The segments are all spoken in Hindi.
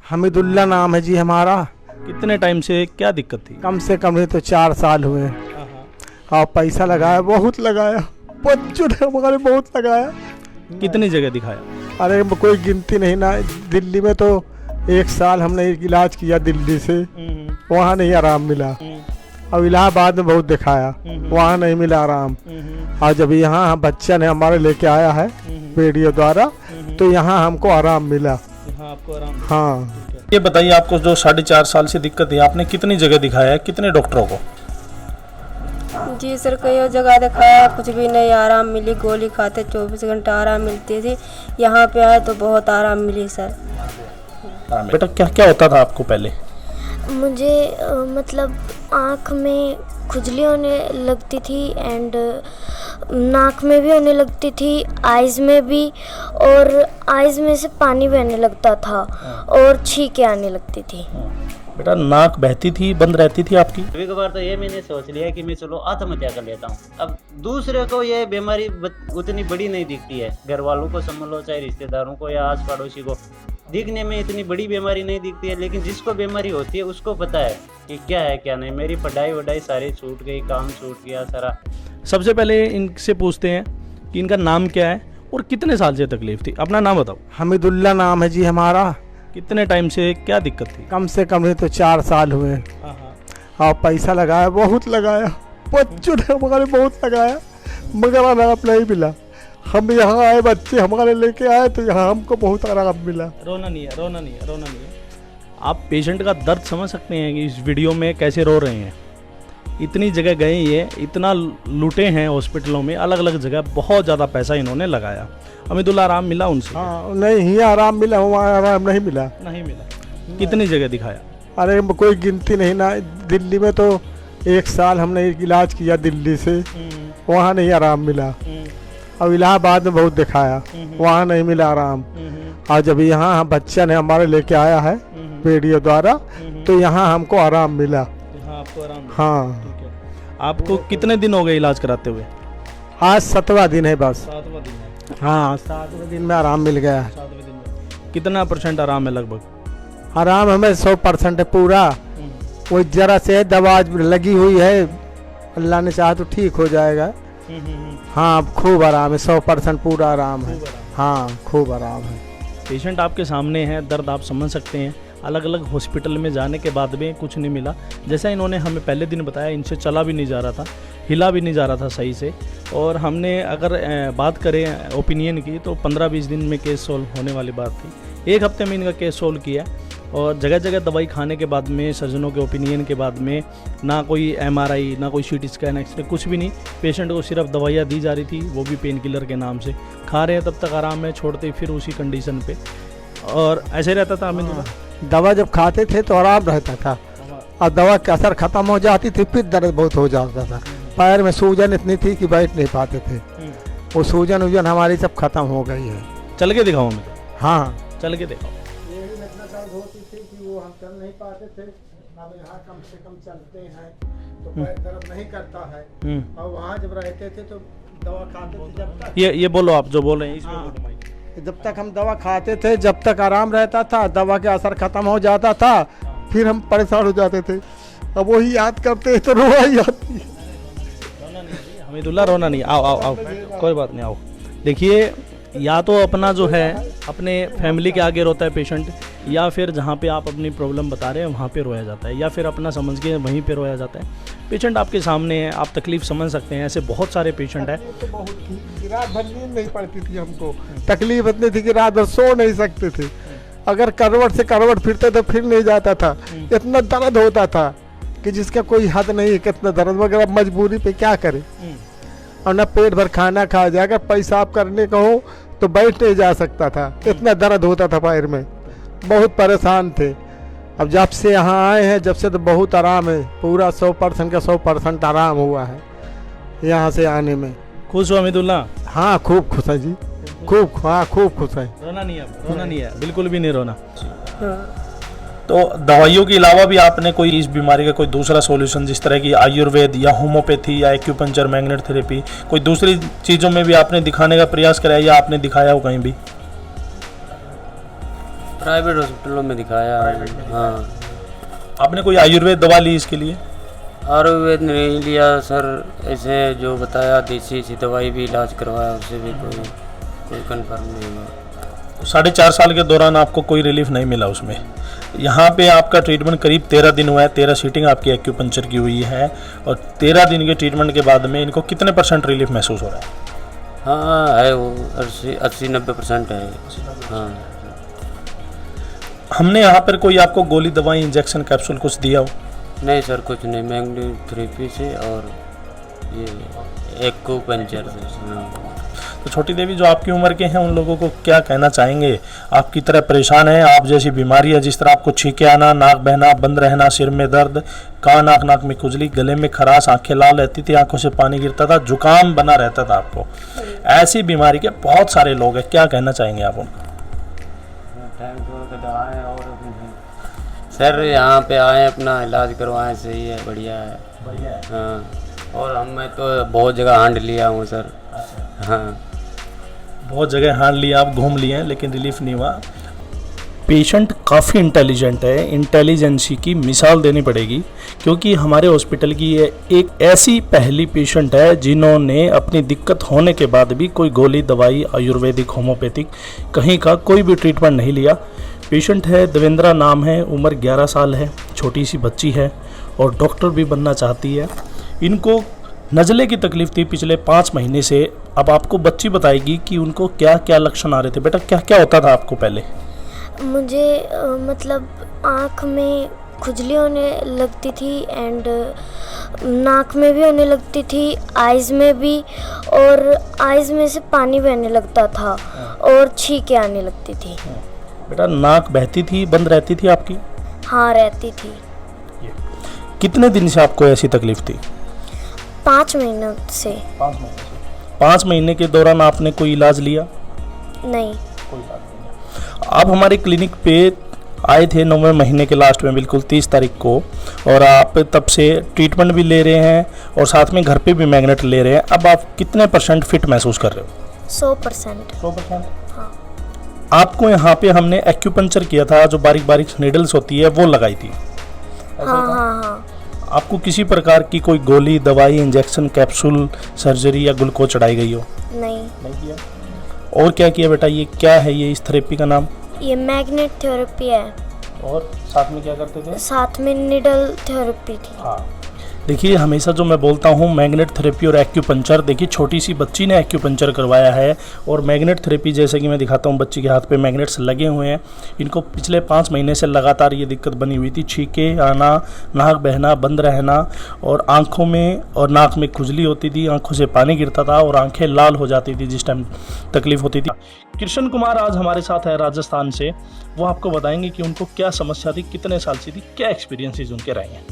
हमीदुल्ला नाम है जी हमारा। कितने टाइम से क्या दिक्कत थी? कम से कम नहीं तो 4 साल हुए। और पैसा लगाया, बहुत लगाया, बच्चों ने हमारे बहुत लगाया। कितनी जगह दिखाया? अरे कोई गिनती नहीं ना। दिल्ली में तो 1 साल हमने इलाज किया दिल्ली से, वहाँ नहीं आराम मिला। अब इलाहाबाद में बहुत दिखाया, वहाँ नहीं मिला आराम। और जब यहाँ बच्चा ने हमारे लेके आया है वीडियो द्वारा, तो यहाँ हमको आराम मिला। आपको आराम? हाँ। ये बताइए, आपको जो 4.5 साल से दिक्कत है, आपने कितनी जगह दिखाया है, कितने डॉक्टरों को? जी सर, कई जगह दिखाया, कुछ भी नहीं आराम मिली। गोली खाते 24 घंटा आराम मिलती थी, यहाँ पे आए तो बहुत आराम मिली सर। बेटा क्या क्या होता था आपको पहले? मुझे मतलब आँख में खुजली होने लगती थी एंड नाक में भी होने लगती थी, आइज़ में भी, और आइज़ में से पानी बहने लगता था और छींकें आने लगती थी। बेटा नाक बहती थी, बंद रहती थी आपकी? कभी कभार तो ये मैंने सोच लिया कि मैं चलो आत्महत्या कर लेता हूँ। अब दूसरे को ये बीमारी उतनी बड़ी नहीं दिखती है, घर वालों को समझ लो, चाहे रिश्तेदारों को या आस पड़ोसी को, दिखने में इतनी बड़ी बीमारी नहीं दिखती है। लेकिन जिसको बीमारी होती है उसको पता है कि क्या है क्या नहीं। मेरी पढ़ाई वढ़ाई सारी छूट गई, काम छूट गया सारा। सबसे पहले इनसे पूछते हैं कि इनका नाम क्या है और कितने साल से तकलीफ थी। अपना नाम बताओ। हमीदुल्ला नाम है जी हमारा। कितने टाइम से क्या दिक्कत थी? कम से कम नहीं तो 4 साल हुए। और पैसा लगाया, बहुत लगाया, बच्चों ने हमारे बहुत लगाया, मगर आराम नहीं मिला। हम यहाँ आए, बच्चे हमारे लेके आए, तो यहाँ हमको बहुत आराम मिला। रोना नहीं है, रोना नहीं है, रोना नहीं है। आप पेशेंट का दर्द समझ सकते हैं कि इस वीडियो में कैसे रो रहे हैं। इतनी जगह गए, ये इतना लूटे हैं हॉस्पिटलों में, अलग अलग जगह बहुत ज़्यादा पैसा इन्होंने लगाया। हमीदुल्ला आराम मिला उनसे? हाँ, नहीं आराम मिला, वहाँ आराम नहीं मिला। नहीं मिला। कितनी जगह दिखाया? अरे कोई गिनती नहीं ना। दिल्ली में तो 1 साल हमने इलाज किया दिल्ली से, वहाँ नहीं आराम मिला। अब इलाहाबाद में बहुत दिखाया, वहाँ नहीं मिला आराम। और जब यहाँ बच्चा ने हमारे लेके आया है वीडियो द्वारा, तो यहाँ हमको आराम मिला। आपको आराम? हाँ। ठीक है। आपको कितने दिन हो गए इलाज कराते हुए? आज 7वां दिन है बस। 7वां दिन है। हाँ, 7वें दिन में आराम मिल गया है। 7वें दिन में कितना % आराम है लगभग? आराम हमें 100% है पूरा। वो जरा से दवा लगी हुई है, अल्लाह ने चाहा तो ठीक हो जाएगा। हाँ, खूब आराम है, 100% पूरा आराम है। हाँ, खूब आराम है। पेशेंट आपके सामने है, दर्द आप समझ सकते हैं। अलग अलग हॉस्पिटल में जाने के बाद में कुछ नहीं मिला। जैसा इन्होंने हमें पहले दिन बताया, इनसे चला भी नहीं जा रहा था, हिला भी नहीं जा रहा था सही से। और हमने अगर बात करें ओपिनियन की, तो 15-20 दिन में केस सोल्व होने वाली बात थी। 1 हफ्ते में इनका केस सोल्व किया। और जगह जगह दवाई खाने के बाद में, सर्जनों के ओपिनियन के बाद में, ना कोई MRI, ना कोई CT स्कैन, एक्सरे, कुछ भी नहीं। पेशेंट को सिर्फ दवाइयाँ दी जा रही थी, वो भी पेन किलर के नाम से। खा रहे हैं तब तक आराम है, छोड़ते फिर उसी कंडीशन पे, और ऐसे रहता था। हमें दवा जब खाते थे तो आराम रहता था, और दवा का असर खत्म हो जाती थी, फिर दर्द बहुत हो जाता था। पैर में सूजन इतनी थी कि बैठ नहीं पाते थे। वो सूजन वूजन हमारी सब खत्म हो गई है। चल के दिखाओ हमें। हाँ, चल के दिखाओ। होती थी कि वो हम चल नहीं पाते थे। अब यहाँ कम से कम चलते हैं तो पैर दर्द नहीं करता है। और वहाँ जब रहते थे तो दवा खाते थे, जब तक ये बोलो, आप जो बोल रहे हैं इसमें। जब तक हम दवा खाते थे, जब तक आराम रहता था, दवा का असर खत्म हो जाता था, फिर हम परेशान हो जाते थे। अब वही याद करते हैं तो रोना ही आती है। हमीदुल्ला रोना नहीं, आओ आओ आओ, कोई बात नहीं, आओ। देखिए, या तो अपना जो है अपने फैमिली के आगे रोता है पेशेंट, या फिर जहाँ पे आप अपनी प्रॉब्लम बता रहे हैं वहाँ पे रोया जाता है, या फिर अपना समझ के वहीं पे रोया जाता है। पेशेंट आपके सामने है, आप तकलीफ़ समझ सकते हैं। ऐसे बहुत सारे पेशेंट हैं। तो बहुत थी, रात भर नींद नहीं पड़ती थी हमको। तकलीफ इतनी थी कि रात भर सो नहीं सकते थे। अगर करवट से करवट फिरते तो फिर नहीं जाता था, इतना दर्द होता था कि जिसका कोई हद नहीं है। कितना दर्द वगैरह, मजबूरी पे क्या करे। और न पेट भर खाना खा जाए, अगर पेशाब करने का हो तो बैठ नहीं जा सकता था, इतना दर्द होता था पैर में। बहुत परेशान थे। अब जब से यहाँ आए हैं, जब से तो बहुत आराम है, पूरा 100% का 100% आराम हुआ है यहाँ से आने में। खुश हो हमीदुल्ला? हाँ, खूब खुश है जी, खूब। हाँ, खूब खुश है। रोना नहीं है, रोना नहीं है, बिल्कुल भी नहीं रोना। तो दवाइयों के अलावा भी आपने कोई इस बीमारी का कोई दूसरा सॉल्यूशन, जिस तरह की आयुर्वेद या होम्योपैथी या एक्यूपंक्चर, मैग्नेट थेरेपी, कोई दूसरी चीज़ों में भी आपने दिखाने का प्रयास करा या आपने दिखाया हो कहीं भी? प्राइवेट हॉस्पिटलों में दिखाया है। हाँ, आपने कोई आयुर्वेद दवा ली इसके लिए? आयुर्वेद नहीं लिया सर, ऐसे जो बताया देसी सी दवाई भी इलाज करवाया, उससे भी कोई कंफर्म नहीं हुआ। 4.5 साल के दौरान आपको कोई रिलीफ नहीं मिला उसमें। यहाँ पे आपका ट्रीटमेंट करीब 13 दिन हुआ है, 13 सीटिंग आपकी एक्यूपंक्चर की हुई है, और 13 दिन के ट्रीटमेंट के बाद में इनको कितने % रिलीफ महसूस हो रहा है? हाँ है, वो 80-90% है। हाँ, हमने यहाँ पर कोई आपको गोली दवाई इंजेक्शन कैप्सूल कुछ दिया हो? नहीं सर, कुछ नहीं, मैग्नेटिक थेरेपी से और ये एक्यूपंक्चर से। हाँ। तो छोटी देवी, जो आपकी उम्र के हैं उन लोगों को क्या कहना चाहेंगे? आपकी तरह परेशान है, आप जैसी बीमारी है, जिस तरह आपको छींके आना, नाक बहना, बंद रहना, सिर में दर्द, कान नाक में खुजली, गले में खराश, आंखें लाल रहती थी, आंखों से पानी गिरता था, जुकाम बना रहता था आपको, ऐसी बीमारी के बहुत सारे लोग हैं, क्या कहना चाहेंगे आप उनको? सर यहाँ पे आए, अपना इलाज करवाएं, सही है, बढ़िया है। हाँ, और मैं तो बहुत जगह हांड लिया हूँ सर। हाँ, बहुत जगह हांड लिया, आप घूम लिए हैं, लेकिन रिलीफ नहीं हुआ। पेशेंट काफ़ी इंटेलिजेंट है, इंटेलिजेंसी की मिसाल देनी पड़ेगी, क्योंकि हमारे हॉस्पिटल की ये एक ऐसी पहली पेशेंट है जिन्होंने अपनी दिक्कत होने के बाद भी कोई गोली दवाई, आयुर्वेदिक, होम्योपैथिक, कहीं का कोई भी ट्रीटमेंट नहीं लिया। पेशेंट है देवेंद्रा नाम है, उम्र 11 साल है, छोटी सी बच्ची है और डॉक्टर भी बनना चाहती है। इनको नज़ले की तकलीफ़ थी पिछले 5 महीने से। अब आपको बच्ची बताएगी कि उनको क्या क्या लक्षण आ रहे थे। बेटा, क्या क्या होता था आपको पहले? मुझे मतलब आँख में खुजली होने लगती थी एंड नाक में भी होने लगती थी, आइज़ में भी, और आइज़ में से पानी बहने लगता था और छींकें आने लगती थी। बेटा, नाक बहती थी, बंद रहती थी आपकी? हाँ, रहती थी। कितने दिन से आपको ऐसी तकलीफ थी? 5 महीनों से। 5 महीने के दौरान आपने कोई इलाज लिया? नहीं। आप हमारे क्लिनिक पे आए थे 9वें महीने के लास्ट में, बिल्कुल 30 तारीख को, और आप तब से ट्रीटमेंट भी ले रहे हैं और साथ में घर पे भी मैग्नेट ले रहे हैं। अब आप कितने % फिट महसूस कर रहे हो? 100%। 100%? हाँ। आपको यहाँ पे हमने एक्यूपंक्चर किया था, जो बारीक बारीक नीडल्स होती है वो लगाई थी। हाँ हाँ हाँ। आपको किसी प्रकार की कोई गोली, दवाई, इंजेक्शन, कैप्सूल, सर्जरी या ग्लूकोज चढ़ाई गई हो? नहीं किया। और क्या किया बेटा? ये क्या है, ये इस थेरेपी का नाम? ये मैग्नेट थेरेपी है। और साथ में क्या करते थे? साथ में निडल थेरेपी थी। हाँ, देखिए, हमेशा जो मैं बोलता हूँ मैग्नेट थेरेपी और एक्यूपंक्चर, देखिए छोटी सी बच्ची ने एक्यूपंक्चर करवाया है, और मैग्नेट थेरेपी जैसे कि मैं दिखाता हूँ, बच्ची के हाथ पे मैग्नेट्स लगे हुए हैं। इनको पिछले 5 महीने से लगातार ये दिक्कत बनी हुई थी, छींके आना, नाक बहना, बंद रहना, और आँखों में और नाक में खुजली होती थी, आँखों से पानी गिरता था और आँखें लाल हो जाती थी जिस टाइम तकलीफ होती थी। कृष्ण कुमार आज हमारे साथ है राजस्थान से। वो आपको बताएंगे कि उनको क्या समस्या थी, कितने साल से थी, क्या एक्सपीरियंसेस उनके रहे हैं।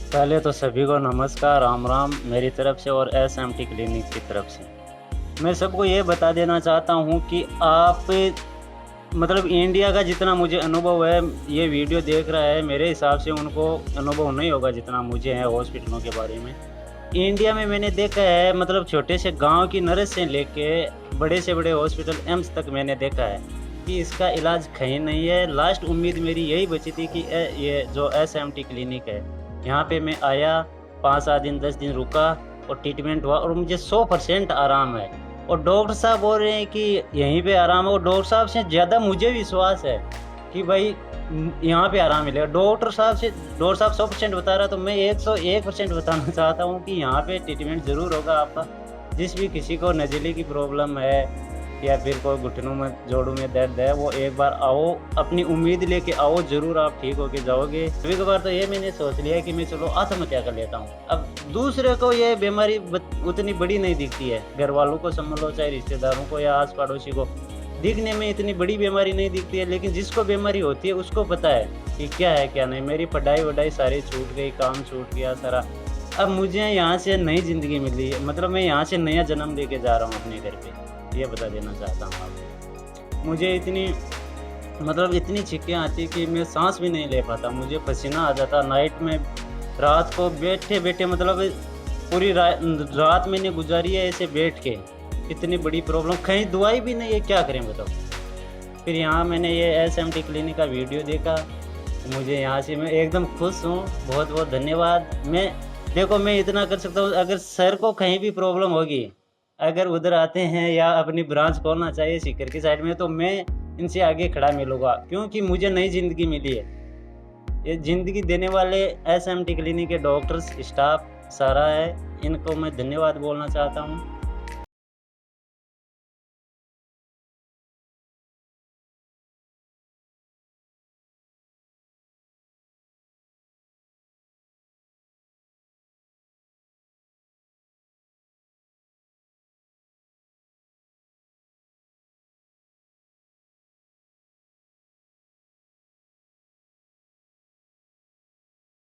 पहले तो सभी को नमस्कार, राम राम मेरी तरफ से और SMT क्लिनिक की तरफ से। मैं सबको ये बता देना चाहता हूँ कि आप मतलब इंडिया का जितना मुझे अनुभव है, ये वीडियो देख रहा है, मेरे हिसाब से उनको अनुभव नहीं होगा जितना मुझे है हॉस्पिटलों के बारे में। इंडिया में मैंने देखा है, मतलब छोटे से गांव की नर्स से लेके बड़े से बड़े हॉस्पिटल एम्स तक मैंने देखा है कि इसका इलाज कहीं नहीं है। लास्ट उम्मीद मेरी यही बची थी कि ये जो SMT क्लिनिक है, यहाँ पे मैं आया, 5-7 दिन 10 दिन रुका और ट्रीटमेंट हुआ और मुझे 100% आराम है। और डॉक्टर साहब बोल रहे हैं कि यहीं पे आराम है, और डॉक्टर साहब से ज़्यादा मुझे विश्वास है कि भाई यहाँ पे आराम मिलेगा। डॉक्टर साहब 100% बता रहा, तो मैं 101% बताना चाहता हूँ कि यहाँ पे ट्रीटमेंट ज़रूर होगा आपका। जिस भी किसी को नज़ले की प्रॉब्लम है या फिर कोई घुटनों में, जोड़ों में दर्द है, वो एक बार आओ, अपनी उम्मीद लेके आओ, ज़रूर आप ठीक होके जाओगे। कभी कभार तो ये मैंने सोच लिया कि मैं चलो आत्महत्या कर लेता हूँ। अब दूसरे को ये बीमारी उतनी बड़ी नहीं दिखती है, घर वालों को समझ लो, चाहे रिश्तेदारों को या आस पड़ोसी को, दिखने में इतनी बड़ी बीमारी नहीं दिखती है, लेकिन जिसको बीमारी होती है उसको पता है कि क्या है क्या नहीं। मेरी पढ़ाई वढ़ाई सारी छूट गई, काम छूट गया सारा। अब मुझे यहाँ से नई ज़िंदगी मिली है, मतलब मैं यहाँ से नया जन्म लेके जा रहा हूँ अपने घर पे, ये बता देना चाहता हूँ आपको। मुझे इतनी छींकें आती कि मैं सांस भी नहीं ले पाता, मुझे पसीना आ जाता नाइट में। रात को बैठे बैठे, मतलब पूरी रात मैंने गुजारी है ऐसे बैठ के। इतनी बड़ी प्रॉब्लम, कहीं दवाई भी नहीं है, क्या करें बताओ। फिर यहाँ मैंने ये SMT क्लिनिक का वीडियो देखा, मुझे यहाँ से मैं एकदम खुश हूँ। बहुत बहुत धन्यवाद। मैं इतना कर सकता हूँ, अगर सर को कहीं भी प्रॉब्लम होगी, अगर उधर आते हैं या अपनी ब्रांच खोलना चाहिए सीकर की साइड में, तो मैं इनसे आगे खड़ा मिलूँगा, क्योंकि मुझे नई ज़िंदगी मिली है। ये ज़िंदगी देने वाले SMT क्लिनिक के डॉक्टर्स, स्टाफ सारा है, इनको मैं धन्यवाद बोलना चाहता हूँ।